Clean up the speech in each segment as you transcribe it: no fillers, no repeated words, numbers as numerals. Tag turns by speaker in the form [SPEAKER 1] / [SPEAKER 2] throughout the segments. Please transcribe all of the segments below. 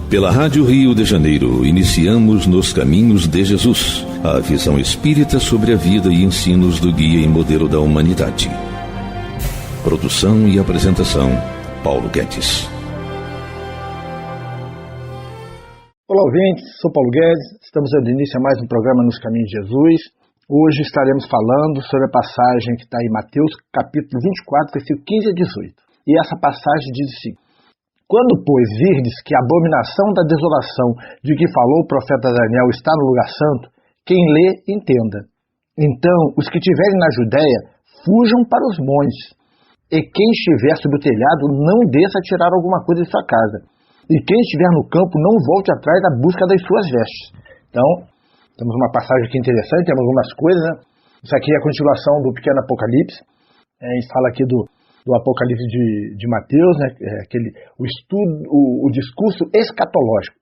[SPEAKER 1] Pela Rádio Rio de Janeiro, iniciamos Nos Caminhos de Jesus, a visão espírita sobre a vida e ensinos do guia e modelo da humanidade. Produção e apresentação, Paulo Guedes.
[SPEAKER 2] Olá, ouvintes, sou Paulo Guedes, estamos dando início a mais um programa Nos Caminhos de Jesus. Hoje estaremos falando sobre a passagem que está em Mateus, capítulo 24, versículo 15 a 18. E essa passagem diz o seguinte: Quando, pois, virdes que a abominação da desolação de que falou o profeta Daniel está no lugar santo, quem lê, entenda. Então, os que estiverem na Judéia, fujam para os montes, e quem estiver sob o telhado, não desça a tirar alguma coisa de sua casa. E quem estiver no campo, não volte atrás à busca das suas vestes. Então, temos uma passagem aqui interessante, temos algumas coisas, né? Isso aqui é a continuação do pequeno Apocalipse. A gente fala aqui do Apocalipse de Mateus, né? O discurso escatológico,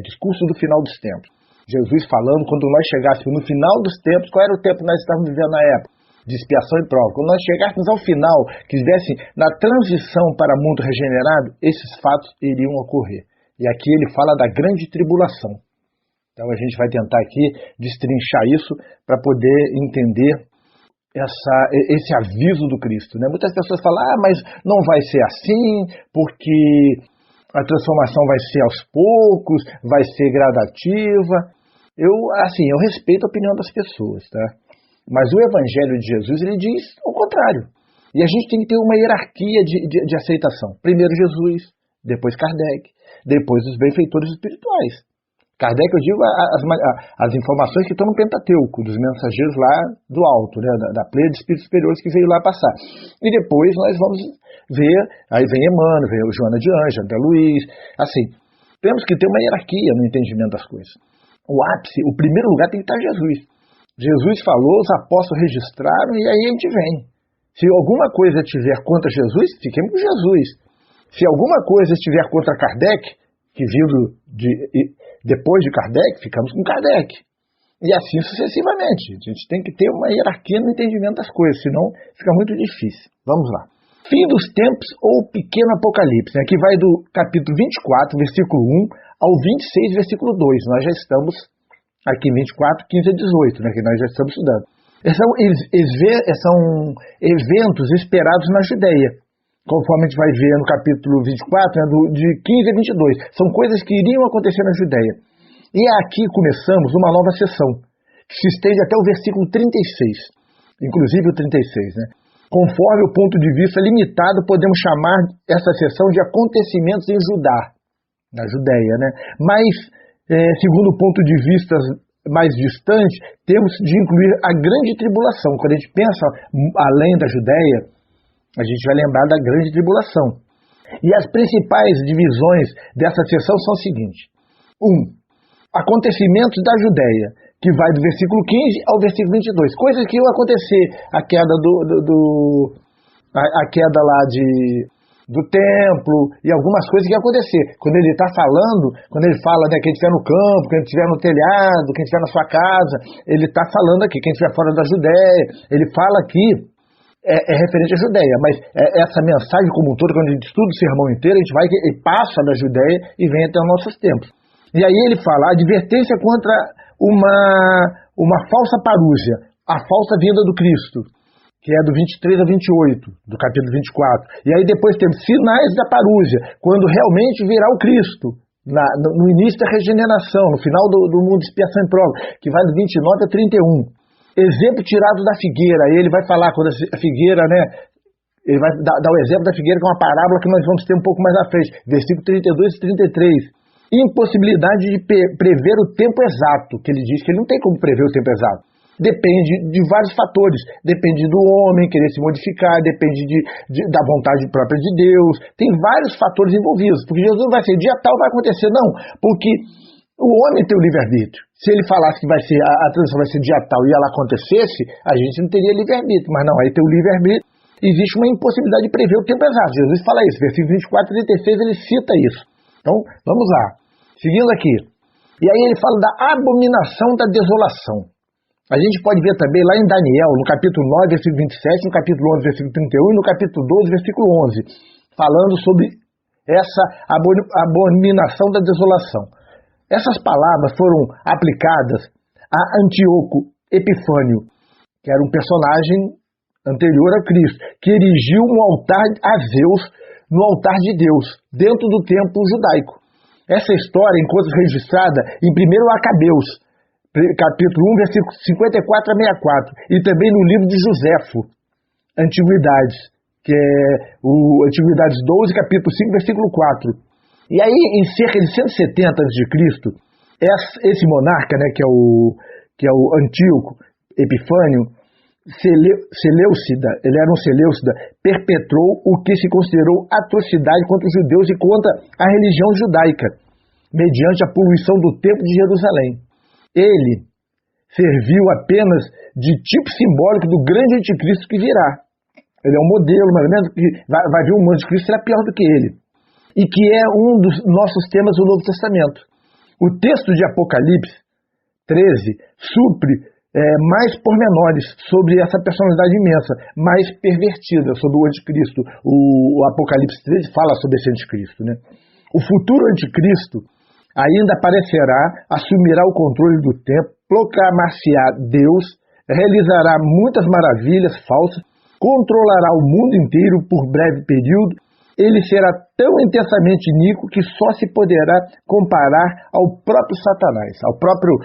[SPEAKER 2] discurso do final dos tempos. Jesus falando, quando nós chegássemos no final dos tempos, qual era o tempo que nós estávamos vivendo na época? De expiação e prova. Quando nós chegássemos ao final, que estivesse na transição para mundo regenerado, esses fatos iriam ocorrer. E aqui ele fala da grande tribulação. Então a gente vai tentar aqui destrinchar isso para poder entender esse aviso do Cristo, né? Muitas pessoas falam, mas não vai ser assim, porque a transformação vai ser aos poucos, vai ser gradativa. Eu respeito a opinião das pessoas, tá? Mas o Evangelho de Jesus, ele diz o contrário. E a gente tem que ter uma hierarquia de aceitação. Primeiro Jesus, depois Kardec, depois os benfeitores espirituais. Kardec, eu digo as informações que estão no Pentateuco, dos mensageiros lá do alto, né, da pleia de espíritos superiores que veio lá passar. E depois nós vamos ver, aí vem Emmanuel, vem o Joana de Ângeles, André Luiz. Assim, temos que ter uma hierarquia no entendimento das coisas. O ápice, o primeiro lugar tem que estar Jesus. Jesus falou, os apóstolos registraram e aí a gente vem. Se alguma coisa tiver contra Jesus, fiquemos com Jesus. Se alguma coisa estiver contra Kardec, que vindo depois de Kardec, ficamos com Kardec. E assim sucessivamente. A gente tem que ter uma hierarquia no entendimento das coisas, senão fica muito difícil. Vamos lá. Fim dos tempos ou pequeno Apocalipse. Aqui vai do capítulo 24, versículo 1 ao 26, versículo 2. Nós já estamos aqui 24, 15 a 18, né, que nós já estamos estudando. São eventos esperados na Judéia, conforme a gente vai ver no capítulo 24, né, de 15 a 22. São coisas que iriam acontecer na Judéia. E aqui começamos uma nova sessão, que se estende até o versículo 36, inclusive o 36. Né? Conforme o ponto de vista limitado, podemos chamar essa sessão de acontecimentos em Judá, na Judéia. Né? Mas segundo o ponto de vista mais distante, temos de incluir a grande tribulação. Quando a gente pensa além da Judéia, a gente vai lembrar da grande tribulação. E as principais divisões dessa seção são as seguintes. 1. Acontecimentos da Judéia, que vai do versículo 15 ao versículo 22. Coisas que iam acontecer, a queda a queda lá do templo e algumas coisas que iam acontecer. Quando ele está falando, quando ele fala, né, quem estiver no campo, quem estiver no telhado, quem estiver na sua casa, ele está falando aqui, quem estiver fora da Judéia, ele fala aqui, é referente à Judéia, mas essa mensagem como um todo, quando a gente estuda o sermão inteiro, a gente vai e passa da Judéia e vem até os nossos tempos. E aí ele fala, advertência contra uma falsa parúzia, a falsa vinda do Cristo, que é do 23 a 28, do capítulo 24. E aí depois temos sinais da parúzia, quando realmente virá o Cristo, no início da regeneração, no final do mundo de expiação e prova, que vai do 29 a 31. Exemplo tirado da figueira, aí ele vai falar quando a figueira, né, ele vai dar o exemplo da figueira, que é uma parábola que nós vamos ter um pouco mais à frente, versículo 32 e 33. Impossibilidade de prever o tempo exato, que ele diz que ele não tem como prever o tempo exato. Depende de vários fatores, depende do homem querer se modificar, depende da vontade própria de Deus, tem vários fatores envolvidos, porque Jesus não vai ser dia tal, vai acontecer, não, porque o homem tem o livre-arbítrio. Se ele falasse que a transição vai ser dia tal e ela acontecesse, a gente não teria livre-arbítrio, mas não, aí tem o livre-arbítrio, existe uma impossibilidade de prever o tempo exato. Jesus fala isso, versículo 24 e 36 ele cita isso. Então, vamos lá, seguindo aqui. E aí ele fala da abominação da desolação. A gente pode ver também lá em Daniel, no capítulo 9, versículo 27, no capítulo 11, versículo 31 e no capítulo 12, versículo 11, falando sobre essa abominação da desolação. Essas palavras foram aplicadas a Antíoco Epifânio, que era um personagem anterior a Cristo, que erigiu um altar a Zeus no altar de Deus, dentro do templo judaico. Essa história encontra registrada em 1 Macabeus, capítulo 1, versículos 54 a 64, e também no livro de Joséfo, Antiguidades, que é o Antiguidades 12, capítulo 5, versículo 4. E aí, em cerca de 170 a.C., esse monarca, né, que é o Antíoco Epifânio, Seleucida, ele era um Seleucida, perpetrou o que se considerou atrocidade contra os judeus e contra a religião judaica, mediante a poluição do templo de Jerusalém. Ele serviu apenas de tipo simbólico do grande anticristo que virá. Ele é um modelo, mais ou menos, que vai vir um anticristo que será pior do que ele, e que é um dos nossos temas do Novo Testamento. O texto de Apocalipse 13 supre mais pormenores sobre essa personalidade imensa, mais pervertida, sobre o anticristo. O Apocalipse 13 fala sobre esse anticristo, né? O futuro anticristo ainda aparecerá, assumirá o controle do tempo, proclamar-se-á Deus, realizará muitas maravilhas falsas, controlará o mundo inteiro por breve período. Ele será tão intensamente iníquo que só se poderá comparar ao próprio Satanás, ao próprio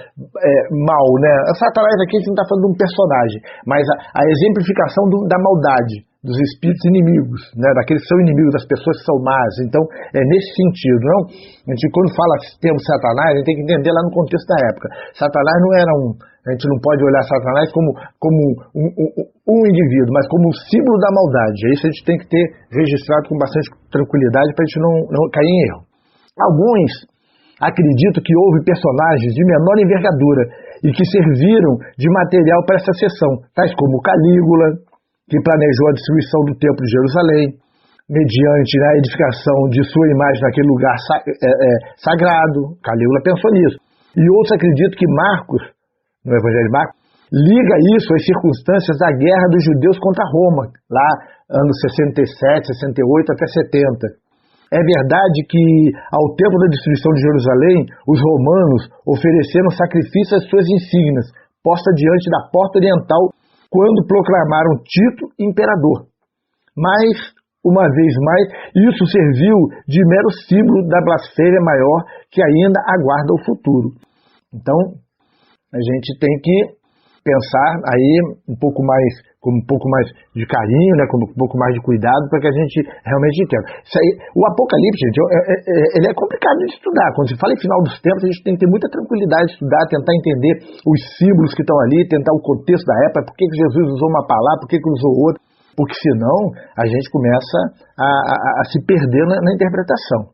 [SPEAKER 2] mal, né? O Satanás aqui a gente não está falando de um personagem, mas a exemplificação da maldade, dos espíritos inimigos, né? Daqueles que são inimigos, das pessoas que são más. Então, é nesse sentido, não? A gente, quando fala termo Satanás, a gente tem que entender lá no contexto da época. Satanás não era a gente não pode olhar Satanás como um indivíduo, mas como um símbolo da maldade. Isso a gente tem que ter registrado com bastante tranquilidade para a gente não cair em erro. Alguns acreditam que houve personagens de menor envergadura e que serviram de material para essa sessão, tais como Calígula, que planejou a destruição do Templo de Jerusalém, mediante a edificação de sua imagem naquele lugar sagrado. Calígula pensou nisso. E outros acreditam que Marcos, no Evangelho de Marcos, liga isso às circunstâncias da guerra dos judeus contra Roma, lá anos 67, 68 até 70. É verdade que, ao tempo da destruição de Jerusalém, os romanos ofereceram sacrifício às suas insígnias, posta diante da porta oriental, quando proclamaram Tito imperador. Mas, uma vez mais, isso serviu de mero símbolo da blasfêmia maior que ainda aguarda o futuro. Então, a gente tem que pensar aí com um pouco mais de carinho, né, com um pouco mais de cuidado, para que a gente realmente entenda. Isso aí, o Apocalipse, gente, ele é complicado de estudar. Quando se fala em final dos tempos, a gente tem que ter muita tranquilidade de estudar, tentar entender os símbolos que estão ali, tentar o contexto da época, por que Jesus usou uma palavra, por que usou outra, porque senão a gente começa a se perder na interpretação.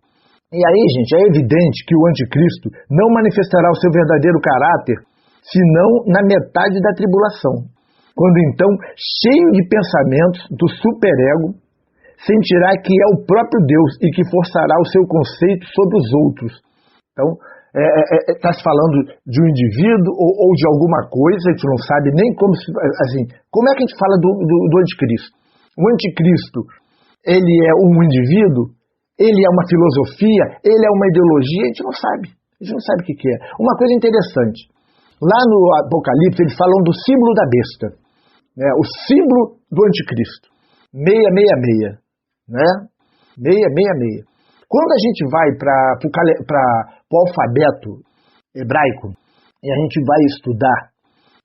[SPEAKER 2] E aí, gente, é evidente que o anticristo não manifestará o seu verdadeiro caráter senão na metade da tribulação, quando então, cheio de pensamentos do superego, sentirá que é o próprio Deus e que forçará o seu conceito sobre os outros. Então, está se falando de um indivíduo ou de alguma coisa, a gente não sabe nem como é que a gente fala do anticristo. O anticristo, ele é um indivíduo, ele é uma filosofia, ele é uma ideologia, a gente não sabe o que é. Uma coisa interessante, lá no Apocalipse eles falam do símbolo da besta, né? O símbolo do anticristo, 666, né? 666. Quando a gente vai para o alfabeto hebraico e a gente vai estudar,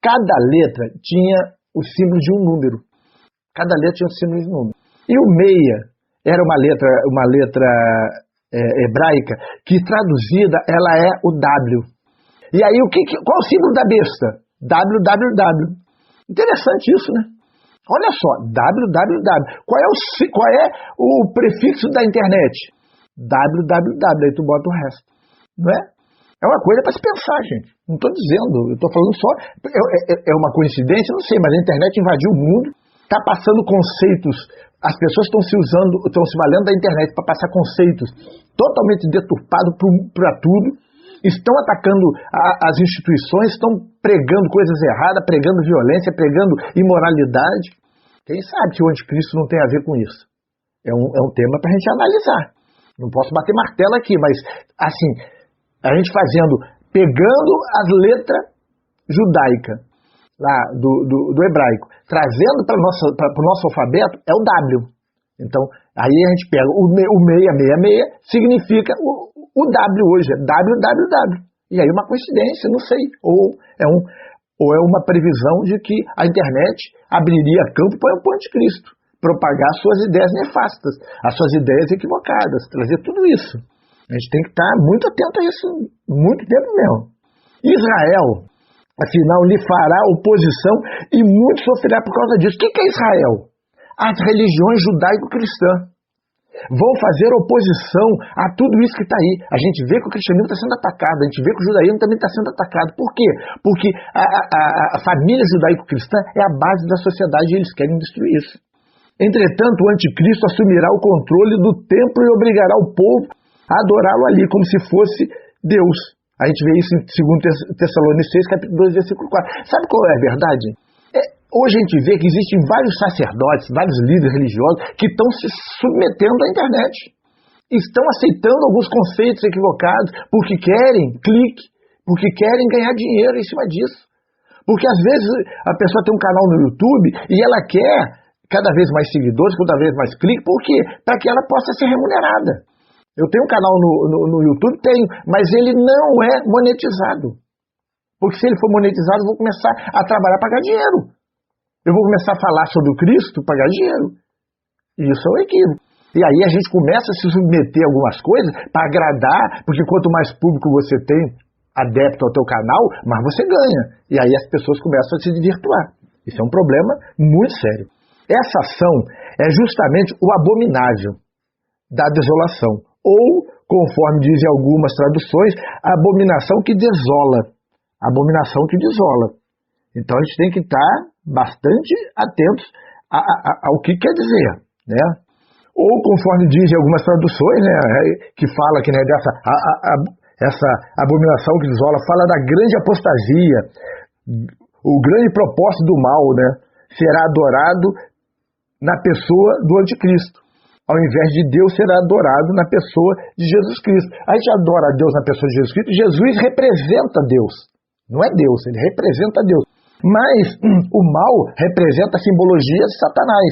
[SPEAKER 2] cada letra tinha o símbolo de um número. Cada letra tinha o símbolo de um número. E o 6 era uma letra hebraica que traduzida ela é o W. E aí qual é o símbolo da besta? www. Interessante isso, né? Olha só, www. Qual é o prefixo da internet? www. Aí tu bota o resto, não é? É uma coisa para se pensar, gente. Não estou dizendo, eu estou falando só. É uma coincidência, não sei, mas a internet invadiu o mundo, está passando conceitos. As pessoas estão se valendo da internet para passar conceitos totalmente deturpados para tudo. Estão atacando as instituições, estão pregando coisas erradas, pregando violência, pregando imoralidade. Quem sabe que o anticristo não tem a ver com isso? É um tema para a gente analisar. Não posso bater martelo aqui, mas assim, a gente pegando as letras judaicas lá do hebraico, trazendo para o nosso alfabeto, é o W. Então, aí a gente pega o 666, significa o W hoje, é www. E aí uma coincidência, não sei, ou é uma previsão de que a internet abriria campo para o anticristo, propagar suas ideias nefastas, as suas ideias equivocadas, trazer tudo isso. A gente tem que estar muito atento a isso, muito tempo mesmo. Israel, afinal, lhe fará oposição e muito sofrerá por causa disso. O que é Israel? As religiões judaico-cristãs vão fazer oposição a tudo isso que está aí. A gente vê que o cristianismo está sendo atacado, a gente vê que o judaísmo também está sendo atacado. Por quê? Porque a família judaico-cristã é a base da sociedade e eles querem destruir isso. Entretanto, o anticristo assumirá o controle do templo e obrigará o povo a adorá-lo ali, como se fosse Deus. A gente vê isso em 2 Tessalonicenses, capítulo 2, versículo 4. Sabe qual é a verdade? Hoje a gente vê que existem vários sacerdotes, vários líderes religiosos que estão se submetendo à internet. Estão aceitando alguns conceitos equivocados porque querem clique, porque querem ganhar dinheiro em cima disso. Porque às vezes a pessoa tem um canal no YouTube e ela quer cada vez mais seguidores, cada vez mais cliques, por quê? Para que ela possa ser remunerada. Eu tenho um canal no YouTube, mas ele não é monetizado. Porque se ele for monetizado, eu vou começar a trabalhar para ganhar dinheiro. Eu vou começar a falar sobre o Cristo para ganhar dinheiro. E isso é um equívoco. E aí a gente começa a se submeter a algumas coisas para agradar, porque quanto mais público você tem adepto ao teu canal, mais você ganha. E aí as pessoas começam a se desvirtuar. Isso é um problema muito sério. Essa ação é justamente o abominável da desolação. Ou, conforme dizem algumas traduções, a abominação que desola. A abominação que desola. Então a gente tem que estar bastante atentos ao que quer dizer, né? Ou, conforme dizem algumas traduções, né, que fala que, né, essa abominação que desola, fala da grande apostasia, o grande propósito do mal, né, será adorado na pessoa do anticristo. Ao invés de Deus, será adorado na pessoa de Jesus Cristo. A gente adora a Deus na pessoa de Jesus Cristo. Jesus representa Deus. Não é Deus, ele representa Deus. Mas o mal representa a simbologia de Satanás.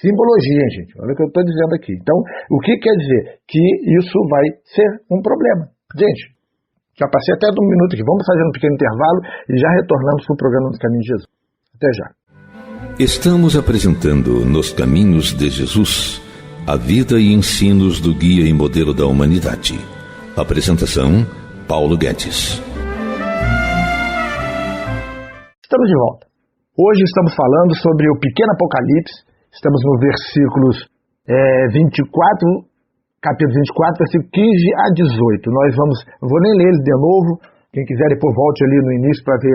[SPEAKER 2] Simbologia, gente. Olha o que eu estou dizendo aqui. Então, o que quer dizer? Que isso vai ser um problema. Gente, já passei até de um minuto aqui. Vamos fazer um pequeno intervalo e já retornamos para o programa Nos Caminhos de Jesus. Até já.
[SPEAKER 1] Estamos apresentando Nos Caminhos de Jesus, a vida e ensinos do guia e modelo da humanidade. Apresentação, Paulo Guedes.
[SPEAKER 2] Estamos de volta. Hoje estamos falando sobre o pequeno Apocalipse. Estamos no versículos 24, capítulo 24, versículo 15 a 18. Eu vou nem ler ele de novo. Quem quiser depois volte ali no início para ver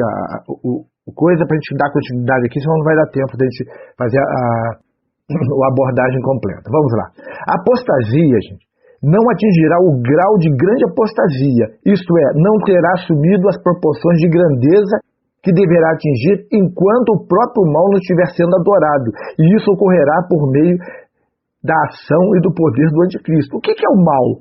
[SPEAKER 2] coisa, para a gente dar continuidade aqui, senão não vai dar tempo de a gente fazer a abordagem completa. Vamos lá. A apostasia, gente, não atingirá o grau de grande apostasia, isto é, não terá assumido as proporções de grandeza que deverá atingir enquanto o próprio mal não estiver sendo adorado. E isso ocorrerá por meio da ação e do poder do anticristo. O que é o mal?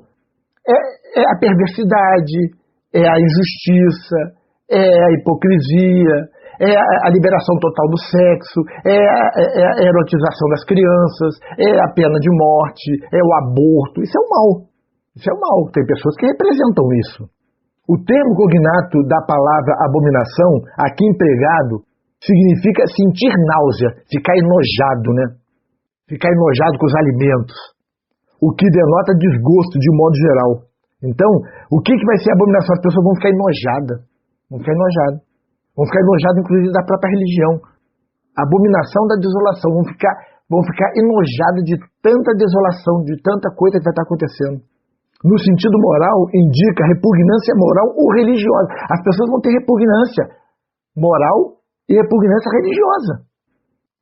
[SPEAKER 2] É a perversidade, é a injustiça, é a hipocrisia, é a liberação total do sexo, é a erotização das crianças, é a pena de morte, é o aborto. Isso é o mal. Isso é o mal. Tem pessoas que representam isso. O termo cognato da palavra abominação, aqui empregado, significa sentir náusea, ficar enojado, né? Ficar enojado com os alimentos. O que denota desgosto de modo geral. Então, o que vai ser abominação? As pessoas vão ficar enojadas. Vão ficar enojadas, inclusive, da própria religião. Abominação da desolação. Vão ficar enojadas de tanta desolação, de tanta coisa que vai estar acontecendo. No sentido moral, indica repugnância moral ou religiosa. As pessoas vão ter repugnância moral e repugnância religiosa.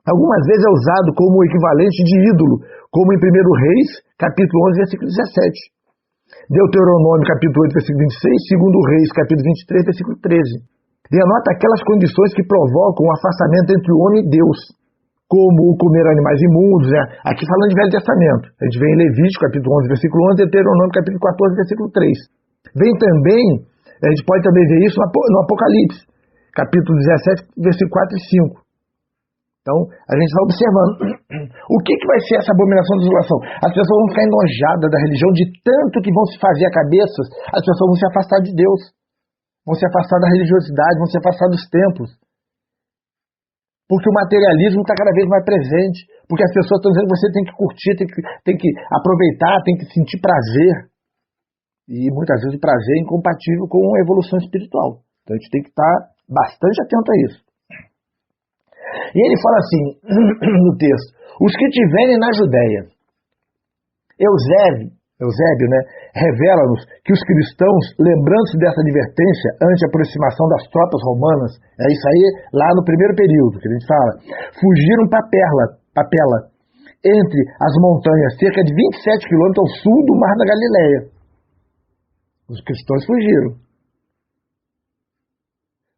[SPEAKER 2] Algumas vezes é usado como equivalente de ídolo, como em 1 Reis, capítulo 11, versículo 17. Deuteronômio, capítulo 8, versículo 26, 2 Reis, capítulo 23, versículo 13. Denota aquelas condições que provocam o afastamento entre o homem e Deus, como o comer animais imundos, né? Aqui falando de Velho Testamento. A gente vê em Levítico, capítulo 11, versículo 11, e Deuteronômio, capítulo 14, versículo 3. Vem também, a gente pode também ver isso no Apocalipse, capítulo 17, versículo 4 e 5. Então, a gente vai observando. O que vai ser essa abominação da desolação? As pessoas vão ficar enojadas da religião de tanto que vão se fazer a cabeça, as pessoas vão se afastar de Deus, vão se afastar da religiosidade, vão se afastar dos templos. Porque o materialismo está cada vez mais presente, porque as pessoas estão dizendo que você tem que curtir, tem que aproveitar, tem que sentir prazer. E muitas vezes o prazer é incompatível com a evolução espiritual. Então a gente tem que estar bastante atento a isso. E ele fala assim, no texto, os que tiverem na Judéia. Eusébio, né, revela-nos que os cristãos, lembrando-se dessa advertência ante a aproximação das tropas romanas, é isso aí lá no primeiro período, que a gente fala, fugiram para Pela, entre as montanhas, cerca de 27 quilômetros ao sul do Mar da Galileia. Os cristãos fugiram.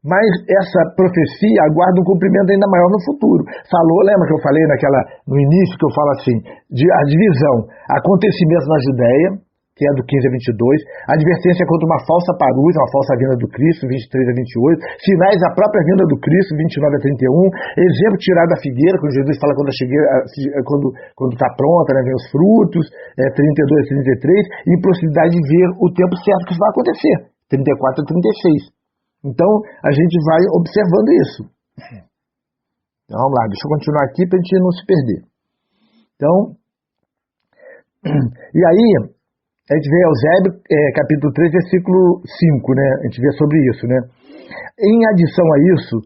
[SPEAKER 2] Mas essa profecia aguarda um cumprimento ainda maior no futuro. Lembra que eu falei no início, que eu falo assim, a divisão, acontecimentos na Judéia, que é do 15 a 22, advertência contra uma falsa parúzia, uma falsa vinda do Cristo, 23 a 28, sinais da própria vinda do Cristo, 29 a 31, exemplo tirado da figueira, quando Jesus fala quando está pronta, né, vem os frutos, 32 a 33, e impossibilidade de ver o tempo certo que isso vai acontecer, 34 a 36. Então, a gente vai observando isso. Então, vamos lá, deixa eu continuar aqui para a gente não se perder. Então, e aí, a gente vê Eusébio, capítulo 3, versículo 5, né? A gente vê sobre isso, né? Em adição a isso,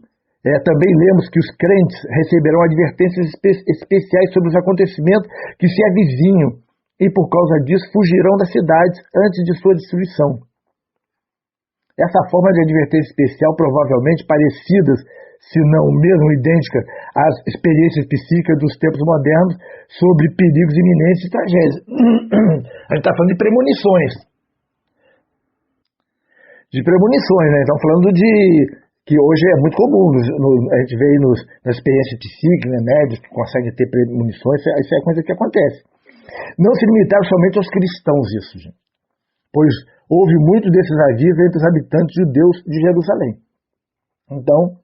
[SPEAKER 2] também lemos que os crentes receberão advertências especiais sobre os acontecimentos que se avizinham e, por causa disso, fugirão das cidades antes de sua destruição. Essa forma de advertência especial, provavelmente parecidas, se não mesmo idênticas, às experiências psíquicas dos tempos modernos sobre perigos iminentes e tragédias. A gente está falando de premonições. Né? Estamos falando que hoje é muito comum, a gente vê aí nas experiências psíquicas, né, médios que conseguem ter premonições, isso é coisa que acontece. Não se limitaram somente aos cristãos isso, gente. Pois houve muito desses avisos entre os habitantes judeus de Jerusalém. Então,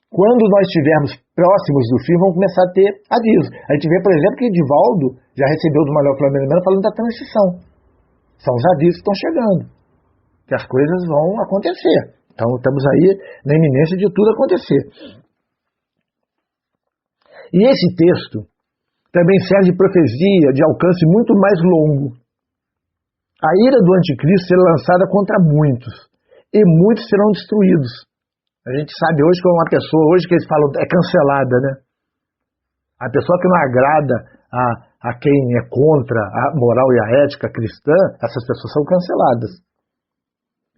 [SPEAKER 2] quando nós estivermos próximos do fim, vamos começar a ter avisos. A gente vê, por exemplo, que Divaldo já recebeu do Manuel Flamengo falando da transição. São os avisos que estão chegando, que as coisas vão acontecer. Então, estamos aí na iminência de tudo acontecer. E esse texto também serve de profecia de alcance muito mais longo. A ira do anticristo será lançada contra muitos, e muitos serão destruídos. A gente sabe hoje que uma pessoa, hoje que eles falam, é cancelada, né? A pessoa que não agrada a quem é contra a moral e a ética cristã, essas pessoas são canceladas.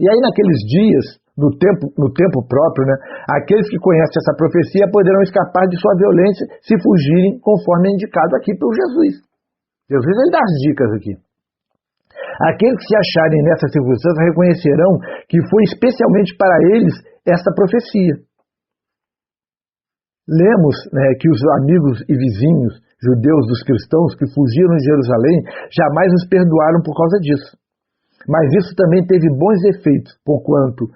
[SPEAKER 2] E aí naqueles dias, no tempo próprio, né, aqueles que conhecem essa profecia poderão escapar de sua violência se fugirem conforme é indicado aqui pelo Jesus. Jesus ele dá as dicas aqui. Aqueles que se acharem nessa circunstância reconhecerão que foi especialmente para eles esta profecia. Lemos, né, que os amigos e vizinhos judeus dos cristãos que fugiram de Jerusalém jamais os perdoaram por causa disso. Mas isso também teve bons efeitos, porquanto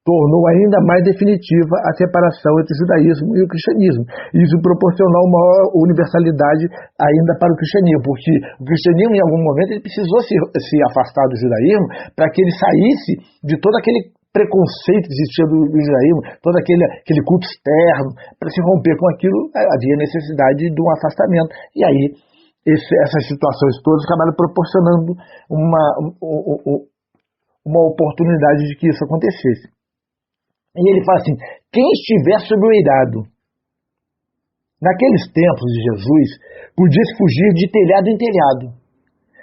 [SPEAKER 2] tornou ainda mais definitiva a separação entre o judaísmo e o cristianismo. Isso proporcionou maior universalidade ainda para o cristianismo, porque o cristianismo, em algum momento, ele precisou se afastar do judaísmo para que ele saísse de todo aquele preconceito que existia do judaísmo, todo aquele culto externo. Para se romper com aquilo, havia necessidade de um afastamento. E aí, essas situações todas acabaram proporcionando uma oportunidade de que isso acontecesse. E ele fala assim, quem estiver sob o eirado. Naqueles tempos de Jesus, podia-se fugir de telhado em telhado,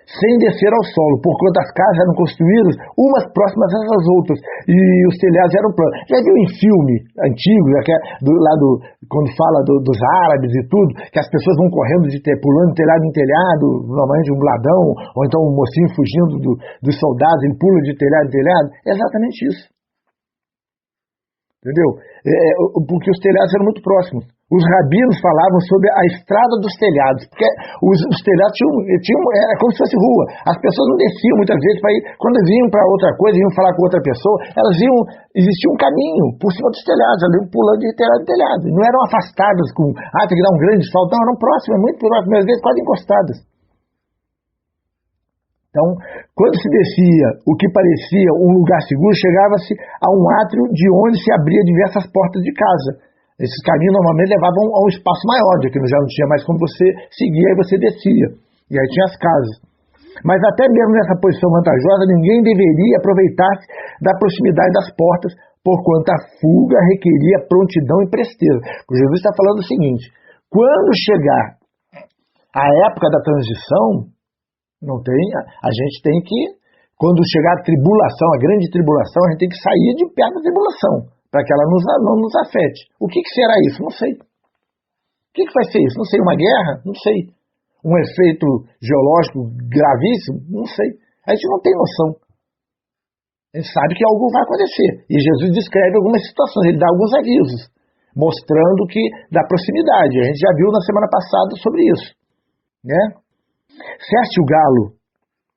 [SPEAKER 2] sem descer ao solo, porquanto as casas eram construídas umas próximas às outras, e os telhados eram planos. Já viu em filme antigo, quando fala dos árabes e tudo, que as pessoas vão correndo, pulando de telhado em telhado, normalmente um ladrão, ou então um mocinho fugindo dos soldados, ele pula de telhado em telhado? É exatamente isso. Entendeu? Porque os telhados eram muito próximos. Os rabinos falavam sobre a estrada dos telhados, porque os telhados era como se fosse rua. As pessoas não desciam muitas vezes para ir, quando vinham para outra coisa, iam falar com outra pessoa, existia um caminho por cima dos telhados, ali pulando de telhado em telhado. Não eram afastadas com, tem que dar um grande salto, não, eram próximas, muito próximas, às vezes quase encostadas. Então, quando se descia o que parecia um lugar seguro, chegava-se a um átrio de onde se abria diversas portas de casa. Esses caminhos normalmente levavam a um espaço maior, já que já não tinha mais como você seguir, aí você descia. E aí tinha as casas. Mas até mesmo nessa posição vantajosa, ninguém deveria aproveitar-se da proximidade das portas, porquanto a fuga requeria prontidão e presteza. O Jesus está falando o seguinte: quando chegar a época da transição, a gente tem que, quando chegar a tribulação, a grande tribulação, a gente tem que sair de perto da tribulação, para que ela não nos afete. O que será isso? Não sei. O que vai ser isso? Não sei. Uma guerra? Não sei. Um efeito geológico gravíssimo? Não sei. A gente não tem noção. A gente sabe que algo vai acontecer. E Jesus descreve algumas situações, ele dá alguns avisos, mostrando que da proximidade. A gente já viu na semana passada sobre isso, né? Cércio Galo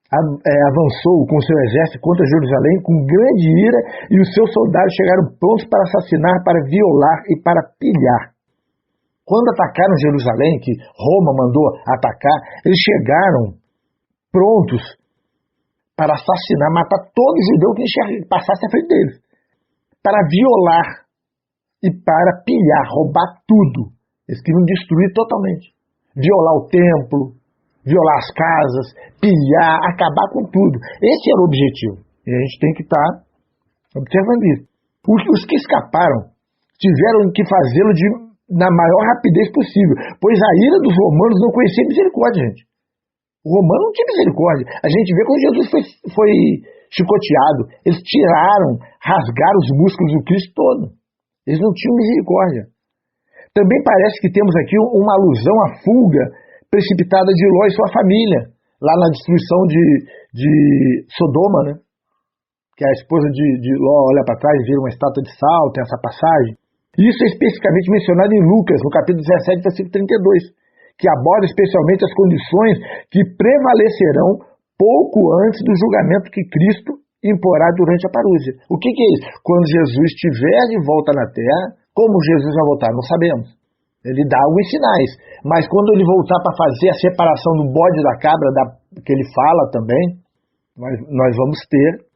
[SPEAKER 2] avançou com seu exército contra Jerusalém com grande ira, e os seus soldados chegaram prontos para assassinar, para violar e para pilhar. Quando atacaram Jerusalém, que Roma mandou atacar, eles chegaram prontos para assassinar, matar todo judeu que passasse à frente deles, para violar e para pilhar, roubar tudo. Eles queriam destruir totalmente, violar o templo, violar as casas, pilhar, acabar com tudo. Esse era o objetivo. E a gente tem que estar observando isso. Os que escaparam tiveram que fazê-lo na maior rapidez possível, pois a ira dos romanos não conhecia misericórdia, gente. O romano não tinha misericórdia. A gente vê quando Jesus foi chicoteado, eles rasgaram os músculos do Cristo todo. Eles não tinham misericórdia. Também parece que temos aqui uma alusão à fuga precipitada de Ló e sua família, lá na destruição de Sodoma, né? Que a esposa de Ló olha para trás e vira uma estátua de sal, tem essa passagem. Isso é especificamente mencionado em Lucas, no capítulo 17, versículo 32, que aborda especialmente as condições que prevalecerão pouco antes do julgamento que Cristo imporá durante a parúzia. O que é isso? Quando Jesus estiver de volta na terra, como Jesus vai voltar? Não sabemos. Ele dá alguns sinais, mas quando ele voltar para fazer a separação do bode da cabra, que ele fala também, nós vamos ter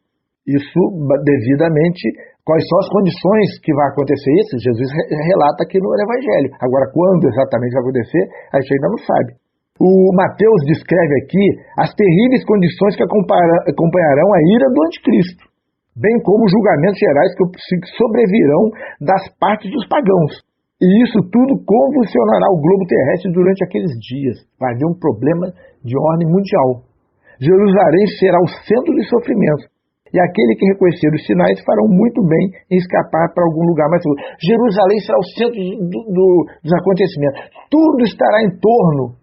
[SPEAKER 2] isso devidamente. Quais são as condições que vai acontecer isso? Jesus relata aqui no Evangelho. Agora, quando exatamente vai acontecer, a gente ainda não sabe. O Mateus descreve aqui as terríveis condições que acompanharão a ira do anticristo, bem como os julgamentos gerais que sobrevirão das partes dos pagãos. E isso tudo convulsionará o globo terrestre durante aqueles dias. Vai haver um problema de ordem mundial. Jerusalém será o centro dos sofrimentos. E aquele que reconhecer os sinais farão muito bem em escapar para algum lugar mais seguro. Jerusalém será o centro dos acontecimentos. Tudo estará em torno.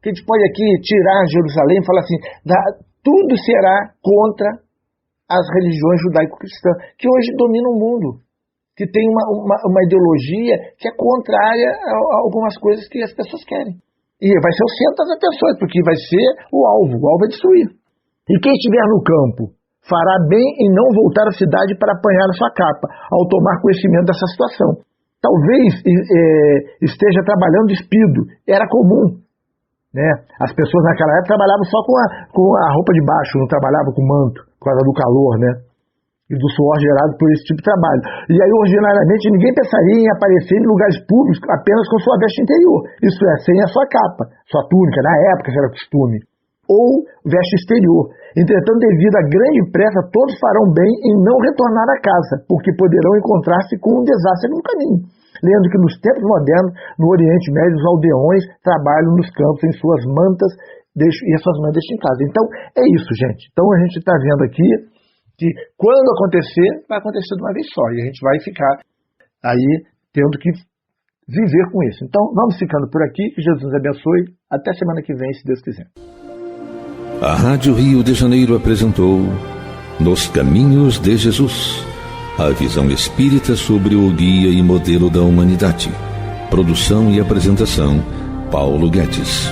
[SPEAKER 2] Que a gente pode aqui tirar Jerusalém e falar assim, tudo será contra as religiões judaico-cristãs, que hoje dominam o mundo, que tem uma ideologia que é contrária a algumas coisas que as pessoas querem. E vai ser o centro das atenções, porque vai ser o alvo é destruir. E quem estiver no campo fará bem em não voltar à cidade para apanhar a sua capa, ao tomar conhecimento dessa situação. Talvez esteja trabalhando despido, era comum. Né? As pessoas naquela época trabalhavam só com a roupa de baixo, não trabalhavam com manto, por causa do calor, né? E do suor gerado por esse tipo de trabalho. E aí, ordinariamente, ninguém pensaria em aparecer em lugares públicos apenas com sua veste interior, isso é, sem a sua capa, sua túnica, na época era costume, ou veste exterior. Entretanto, devido à grande pressa, todos farão bem em não retornar à casa, porque poderão encontrar-se com um desastre no caminho. Lendo que nos tempos modernos, no Oriente Médio, os aldeões trabalham nos campos em suas mantas e as suas mantas deixam em casa. Então, é isso, gente. Então, a gente está vendo aqui que quando acontecer, vai acontecer de uma vez só. E a gente vai ficar aí tendo que viver com isso. Então, vamos ficando por aqui. Que Jesus nos abençoe. Até semana que vem, se Deus quiser.
[SPEAKER 1] A Rádio Rio de Janeiro apresentou Nos Caminhos de Jesus, a visão espírita sobre o guia e modelo da humanidade, Produção e apresentação, Paulo Guedes.